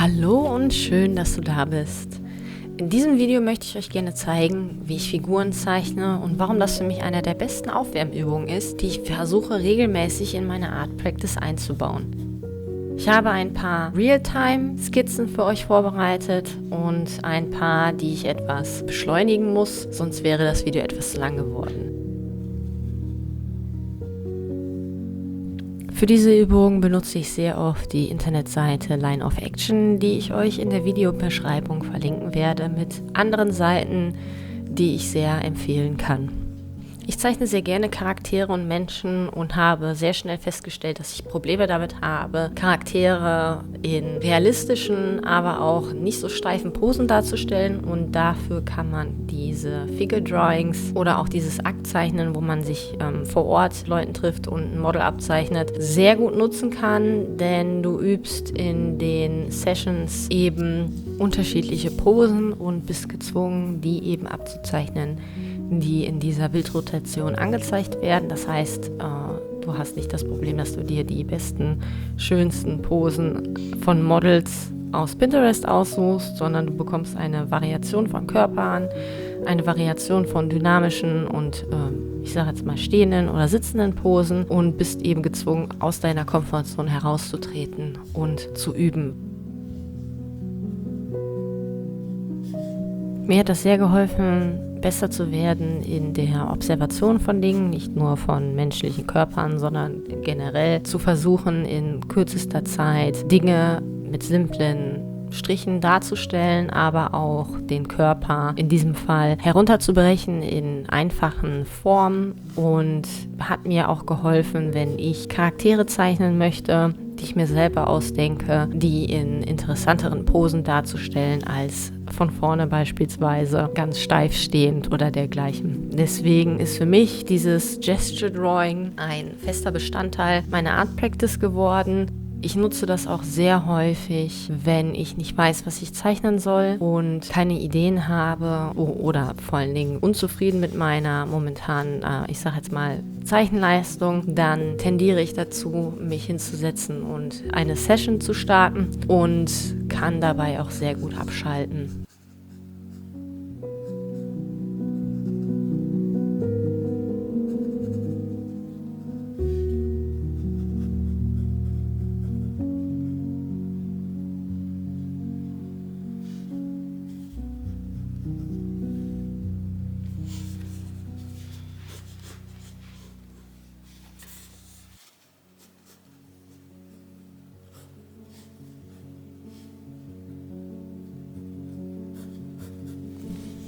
Hallo und schön, dass du da bist. In diesem Video möchte ich euch gerne zeigen, wie ich Figuren zeichne und warum das für mich eine der besten Aufwärmübungen ist, die ich versuche regelmäßig in meine Art Practice einzubauen. Ich habe ein paar Realtime-Skizzen für euch vorbereitet und ein paar, die ich etwas beschleunigen muss, sonst wäre das Video etwas lang geworden. Für diese Übung benutze ich sehr oft die Internetseite Line of Action, die ich euch in der Videobeschreibung verlinken werde, mit anderen Seiten, die ich sehr empfehlen kann. Ich zeichne sehr gerne Charaktere und Menschen und habe sehr schnell festgestellt, dass ich Probleme damit habe, Charaktere in realistischen, aber auch nicht so steifen Posen darzustellen, und dafür kann man diese Figure Drawings oder auch dieses Aktzeichnen, wo man sich vor Ort Leuten trifft und ein Model abzeichnet, sehr gut nutzen kann, denn du übst in den Sessions eben unterschiedliche Posen und bist gezwungen, die eben abzuzeichnen, die in dieser Bildrotation angezeigt werden. Das heißt, du hast nicht das Problem, dass du dir die besten, schönsten Posen von Models aus Pinterest aussuchst, sondern du bekommst eine Variation von Körpern, eine Variation von dynamischen und ich sage jetzt mal stehenden oder sitzenden Posen und bist eben gezwungen, aus deiner Komfortzone herauszutreten und zu üben. Mir hat das sehr geholfen, besser zu werden in der Observation von Dingen, nicht nur von menschlichen Körpern, sondern generell zu versuchen, in kürzester Zeit Dinge mit simplen Strichen darzustellen, aber auch den Körper in diesem Fall herunterzubrechen in einfachen Formen, und hat mir auch geholfen, wenn ich Charaktere zeichnen möchte, die ich mir selber ausdenke, die in interessanteren Posen darzustellen als von vorne beispielsweise ganz steif stehend oder dergleichen. Deswegen ist für mich dieses Gesture Drawing ein fester Bestandteil meiner Art Practice geworden. Ich nutze das auch sehr häufig, wenn ich nicht weiß, was ich zeichnen soll und keine Ideen habe oder vor allen Dingen unzufrieden mit meiner momentanen, ich sage jetzt mal, Zeichenleistung. Dann tendiere ich dazu, mich hinzusetzen und eine Session zu starten und kann dabei auch sehr gut abschalten.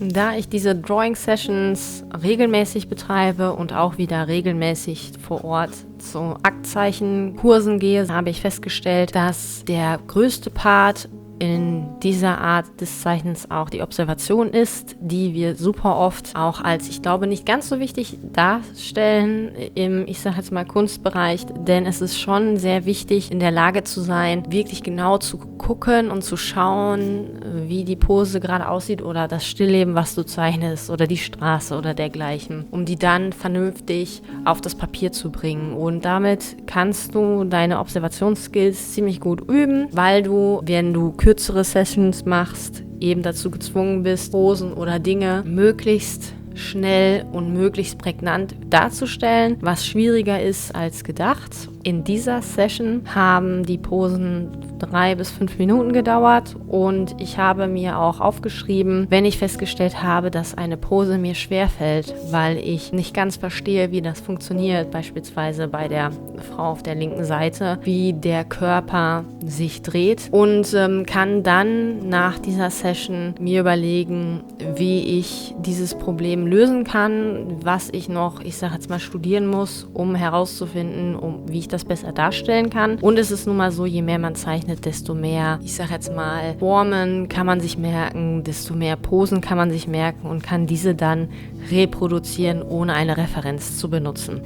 Da ich diese Drawing-Sessions regelmäßig betreibe und auch wieder regelmäßig vor Ort zu Aktzeichenkursen gehe, habe ich festgestellt, dass der größte Part in dieser Art des Zeichens auch die Observation ist, die wir super oft auch als, ich glaube, nicht ganz so wichtig darstellen im, ich sage jetzt mal, Kunstbereich, denn es ist schon sehr wichtig, in der Lage zu sein, wirklich genau zu gucken und zu schauen, wie die Pose gerade aussieht oder das Stillleben, was du zeichnest, oder die Straße oder dergleichen, um die dann vernünftig auf das Papier zu bringen. Und damit kannst du deine Observationsskills ziemlich gut üben, weil du, wenn du kürzere Sessions machst, eben dazu gezwungen bist, Posen oder Dinge möglichst schnell und möglichst prägnant darzustellen, was schwieriger ist als gedacht. In dieser Session haben die Posen 3 bis 5 Minuten gedauert, und ich habe mir auch aufgeschrieben, wenn ich festgestellt habe, dass eine Pose mir schwerfällt, weil ich nicht ganz verstehe, wie das funktioniert, beispielsweise bei der Frau auf der linken Seite, wie der Körper sich dreht, und kann dann nach dieser Session mir überlegen, wie ich dieses Problem lösen kann, was ich noch, ich sage jetzt mal, studieren muss, um herauszufinden, wie ich das besser darstellen kann. Und es ist nun mal so, je mehr man zeichnet, desto mehr, ich sage jetzt mal, Formen kann man sich merken, desto mehr Posen kann man sich merken und kann diese dann reproduzieren, ohne eine Referenz zu benutzen.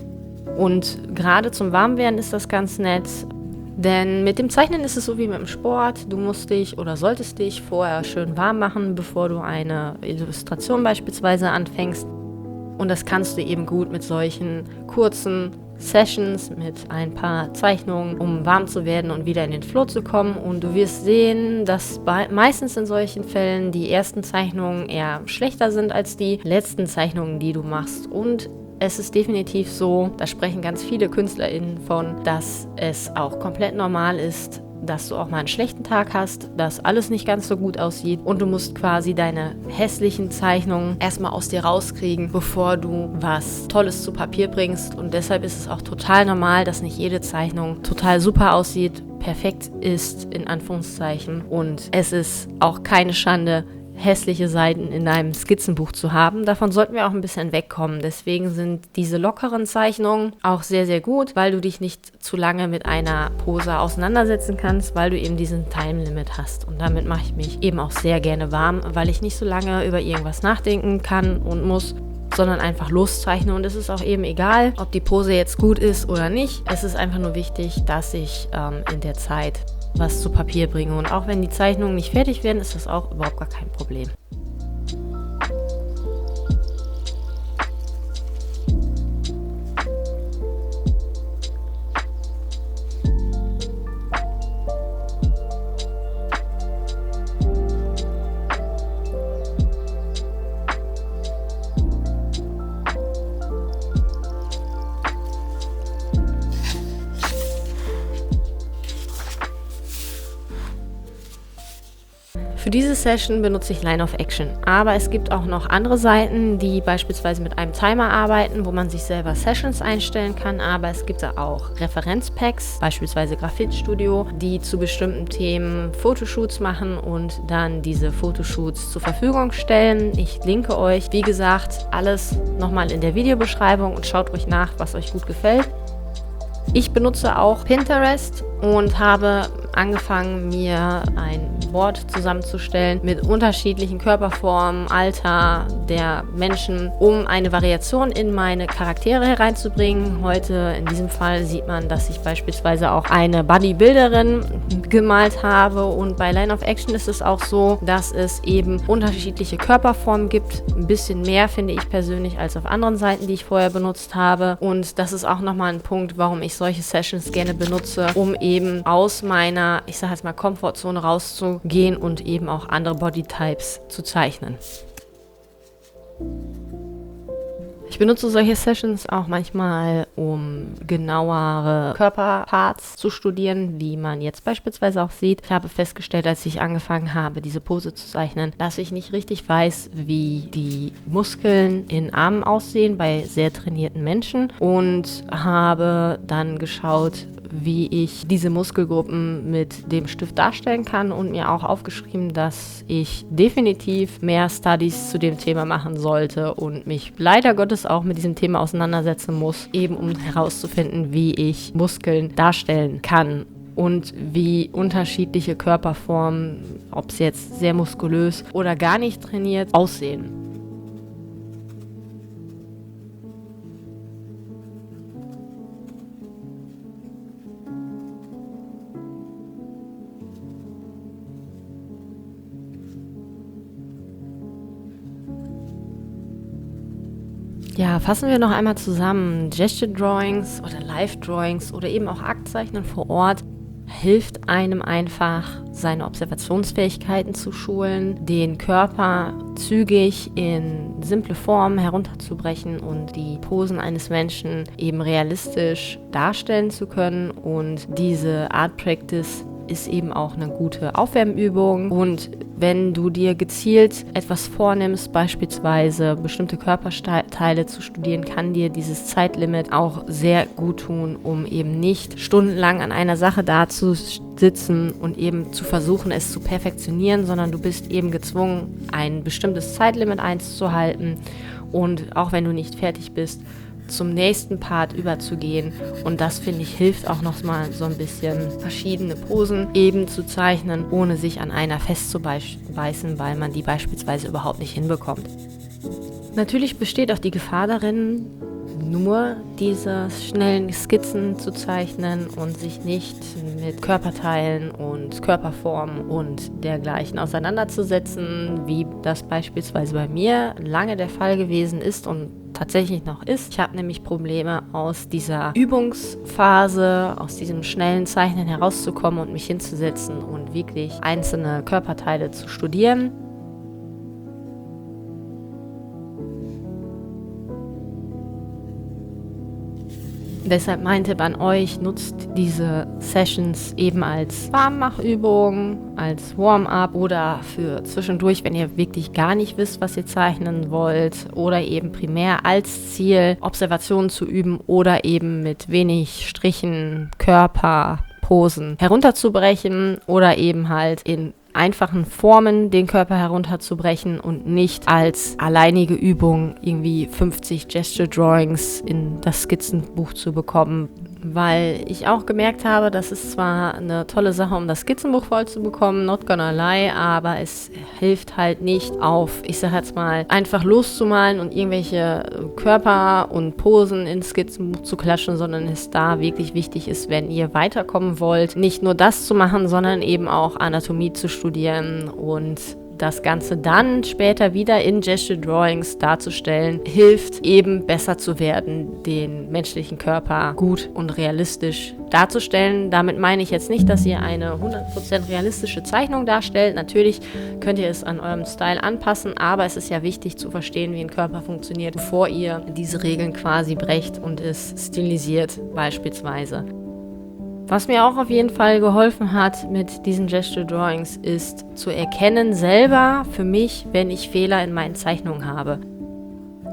Und gerade zum Warmwerden ist das ganz nett, denn mit dem Zeichnen ist es so wie mit dem Sport. Du musst dich oder solltest dich vorher schön warm machen, bevor du eine Illustration beispielsweise anfängst. Und das kannst du eben gut mit solchen kurzen Sessions mit ein paar Zeichnungen, um warm zu werden und wieder in den Flow zu kommen. Und du wirst sehen, dass meistens in solchen Fällen die ersten Zeichnungen eher schlechter sind als die letzten Zeichnungen, die du machst. Und es ist definitiv so, da sprechen ganz viele KünstlerInnen von, dass es auch komplett normal ist, dass du auch mal einen schlechten Tag hast, dass alles nicht ganz so gut aussieht und du musst quasi deine hässlichen Zeichnungen erstmal aus dir rauskriegen, bevor du was Tolles zu Papier bringst. Und deshalb ist es auch total normal, dass nicht jede Zeichnung total super aussieht, perfekt ist, in Anführungszeichen. Und es ist auch keine Schande, hässliche Seiten in deinem Skizzenbuch zu haben. Davon sollten wir auch ein bisschen wegkommen. Deswegen sind diese lockeren Zeichnungen auch sehr, sehr gut, weil du dich nicht zu lange mit einer Pose auseinandersetzen kannst, weil du eben diesen Time Limit hast. Und damit mache ich mich eben auch sehr gerne warm, weil ich nicht so lange über irgendwas nachdenken kann und muss, sondern einfach loszeichne. Und es ist auch eben egal, ob die Pose jetzt gut ist oder nicht. Es ist einfach nur wichtig, dass ich in der Zeit was zu Papier bringe. Und auch wenn die Zeichnungen nicht fertig werden, ist das auch überhaupt gar kein Problem. Für diese Session benutze ich Line of Action, aber es gibt auch noch andere Seiten, die beispielsweise mit einem Timer arbeiten, wo man sich selber Sessions einstellen kann, aber es gibt da auch Referenzpacks, beispielsweise Graphit Studio, die zu bestimmten Themen Fotoshoots machen und dann diese Fotoshoots zur Verfügung stellen. Ich linke euch, wie gesagt, alles nochmal in der Videobeschreibung und schaut ruhig nach, was euch gut gefällt. Ich benutze auch Pinterest und habe angefangen, mir ein Board zusammenzustellen mit unterschiedlichen Körperformen, Alter der Menschen, um eine Variation in meine Charaktere hereinzubringen. Heute in diesem Fall sieht man, dass ich beispielsweise auch eine Bodybuilderin gemalt habe, und bei Line of Action ist es auch so, dass es eben unterschiedliche Körperformen gibt. Ein bisschen mehr, finde ich persönlich, als auf anderen Seiten, die ich vorher benutzt habe, und das ist auch nochmal ein Punkt, warum ich solche Sessions gerne benutze, um eben aus meiner, ich sage jetzt mal, Komfortzone rauszugehen und eben auch andere Bodytypes zu zeichnen. Ich benutze solche Sessions auch manchmal, um genauere Körperparts zu studieren, wie man jetzt beispielsweise auch sieht. Ich habe festgestellt, als ich angefangen habe, diese Pose zu zeichnen, dass ich nicht richtig weiß, wie die Muskeln in Armen aussehen bei sehr trainierten Menschen, und habe dann geschaut, wie ich diese Muskelgruppen mit dem Stift darstellen kann, und mir auch aufgeschrieben, dass ich definitiv mehr Studies zu dem Thema machen sollte und mich leider Gottes auch mit diesem Thema auseinandersetzen muss, eben um herauszufinden, wie ich Muskeln darstellen kann und wie unterschiedliche Körperformen, ob es jetzt sehr muskulös oder gar nicht trainiert, aussehen. Ja, fassen wir noch einmal zusammen. Gesture Drawings oder Live Drawings oder eben auch Aktzeichnen vor Ort hilft einem einfach, seine Observationsfähigkeiten zu schulen, den Körper zügig in simple Formen herunterzubrechen und die Posen eines Menschen eben realistisch darstellen zu können. Und diese Art Practice ist eben auch eine gute Aufwärmübung, und wenn du dir gezielt etwas vornimmst, beispielsweise bestimmte Körperteile zu studieren, kann dir dieses Zeitlimit auch sehr gut tun, um eben nicht stundenlang an einer Sache da zu sitzen und eben zu versuchen, es zu perfektionieren, sondern du bist eben gezwungen, ein bestimmtes Zeitlimit einzuhalten, und auch wenn du nicht fertig bist, zum nächsten Part überzugehen. Und das, finde ich, hilft auch nochmal so ein bisschen, verschiedene Posen eben zu zeichnen, ohne sich an einer festzubeißen, weil man die beispielsweise überhaupt nicht hinbekommt. Natürlich besteht auch die Gefahr darin, nur diese schnellen Skizzen zu zeichnen und sich nicht mit Körperteilen und Körperformen und dergleichen auseinanderzusetzen, wie das beispielsweise bei mir lange der Fall gewesen ist und tatsächlich noch ist. Ich habe nämlich Probleme, aus dieser Übungsphase, aus diesem schnellen Zeichnen herauszukommen und mich hinzusetzen und wirklich einzelne Körperteile zu studieren. Deshalb mein Tipp an euch, nutzt diese Sessions eben als Warmmachübung, als Warm-up oder für zwischendurch, wenn ihr wirklich gar nicht wisst, was ihr zeichnen wollt, oder eben primär als Ziel, Observationen zu üben oder eben mit wenig Strichen, Körper, Posen herunterzubrechen oder eben halt in einfachen Formen den Körper herunterzubrechen und nicht als alleinige Übung irgendwie 50 Gesture Drawings in das Skizzenbuch zu bekommen, weil ich auch gemerkt habe, das ist zwar eine tolle Sache, um das Skizzenbuch voll zu bekommen, not gonna lie, aber es hilft halt nicht auf, ich sag jetzt mal, einfach loszumalen und irgendwelche Körper und Posen ins Skizzenbuch zu klatschen, sondern es da wirklich wichtig ist, wenn ihr weiterkommen wollt, nicht nur das zu machen, sondern eben auch Anatomie zu studieren und das Ganze dann später wieder in Gesture Drawings darzustellen, hilft eben besser zu werden, den menschlichen Körper gut und realistisch darzustellen. Damit meine ich jetzt nicht, dass ihr eine 100% realistische Zeichnung darstellt. Natürlich könnt ihr es an eurem Style anpassen, aber es ist ja wichtig zu verstehen, wie ein Körper funktioniert, bevor ihr diese Regeln quasi brecht und es stilisiert beispielsweise. Was mir auch auf jeden Fall geholfen hat mit diesen Gesture Drawings ist zu erkennen selber für mich, wenn ich Fehler in meinen Zeichnungen habe.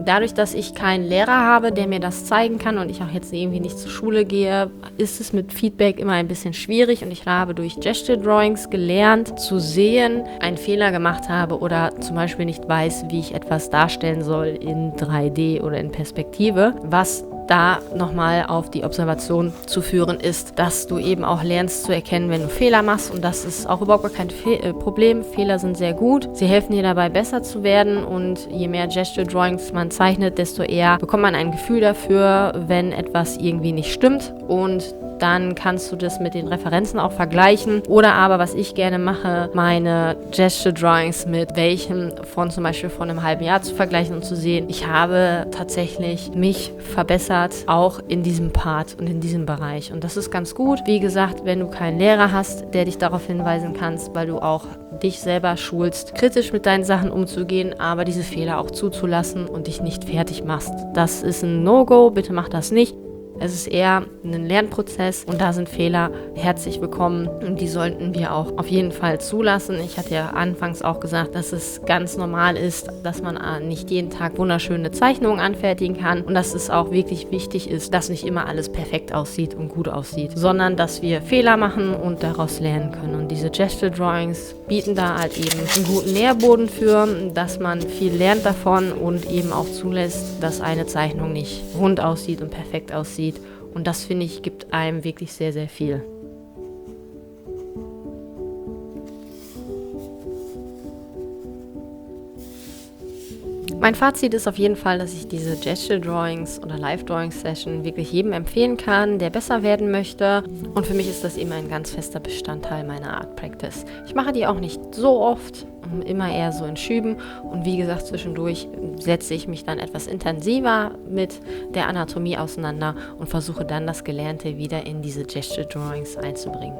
Dadurch, dass ich keinen Lehrer habe, der mir das zeigen kann und ich auch jetzt irgendwie nicht zur Schule gehe, ist es mit Feedback immer ein bisschen schwierig und ich habe durch Gesture Drawings gelernt zu sehen, einen Fehler gemacht habe oder zum Beispiel nicht weiß, wie ich etwas darstellen soll in 3D oder in Perspektive, was da nochmal auf die Observation zu führen ist, dass du eben auch lernst zu erkennen, wenn du Fehler machst und das ist auch überhaupt gar kein Problem. Fehler sind sehr gut. Sie helfen dir dabei, besser zu werden und je mehr Gesture Drawings man zeichnet, desto eher bekommt man ein Gefühl dafür, wenn etwas irgendwie nicht stimmt und dann kannst du das mit den Referenzen auch vergleichen. Oder aber, was ich gerne mache, meine Gesture Drawings mit welchem von zum Beispiel von einem halben Jahr zu vergleichen und zu sehen, ich habe tatsächlich mich verbessert, auch in diesem Part und in diesem Bereich. Und das ist ganz gut. Wie gesagt, wenn du keinen Lehrer hast, der dich darauf hinweisen kannst, weil du auch dich selber schulst, kritisch mit deinen Sachen umzugehen, aber diese Fehler auch zuzulassen und dich nicht fertig machst. Das ist ein No-Go, bitte mach das nicht. Es ist eher ein Lernprozess und da sind Fehler herzlich willkommen und die sollten wir auch auf jeden Fall zulassen. Ich hatte ja anfangs auch gesagt, dass es ganz normal ist, dass man nicht jeden Tag wunderschöne Zeichnungen anfertigen kann und dass es auch wirklich wichtig ist, dass nicht immer alles perfekt aussieht und gut aussieht, sondern dass wir Fehler machen und daraus lernen können. Und diese Gesture Drawings bieten da halt eben einen guten Nährboden für, dass man viel lernt davon und eben auch zulässt, dass eine Zeichnung nicht rund aussieht und perfekt aussieht. Und das, finde ich, gibt einem wirklich sehr, sehr viel. Mein Fazit ist auf jeden Fall, dass ich diese Gesture Drawings oder Live Drawing Session wirklich jedem empfehlen kann, der besser werden möchte. Und für mich ist das eben ein ganz fester Bestandteil meiner Art Practice. Ich mache die auch nicht so oft, immer eher so in Schüben. Und wie gesagt, zwischendurch setze ich mich dann etwas intensiver mit der Anatomie auseinander und versuche dann das Gelernte wieder in diese Gesture Drawings einzubringen.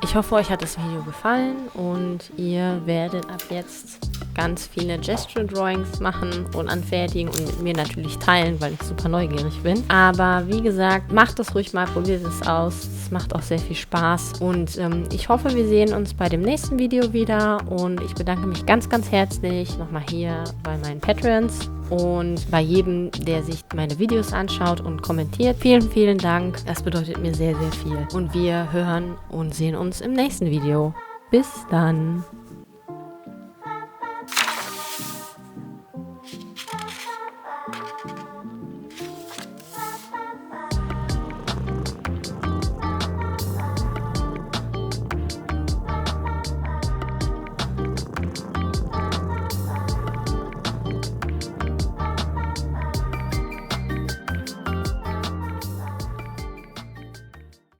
Ich hoffe, euch hat das Video gefallen und ihr werdet ab jetzt ganz viele Gesture Drawings machen und anfertigen und mit mir natürlich teilen, weil ich super neugierig bin. Aber wie gesagt, macht das ruhig mal, probiert es aus. Es macht auch sehr viel Spaß und ich hoffe, wir sehen uns bei dem nächsten Video wieder und ich bedanke mich ganz, ganz herzlich nochmal hier bei meinen Patreons und bei jedem, der sich meine Videos anschaut und kommentiert. Vielen, vielen Dank. Das bedeutet mir sehr, sehr viel. Und wir hören und sehen uns im nächsten Video. Bis dann.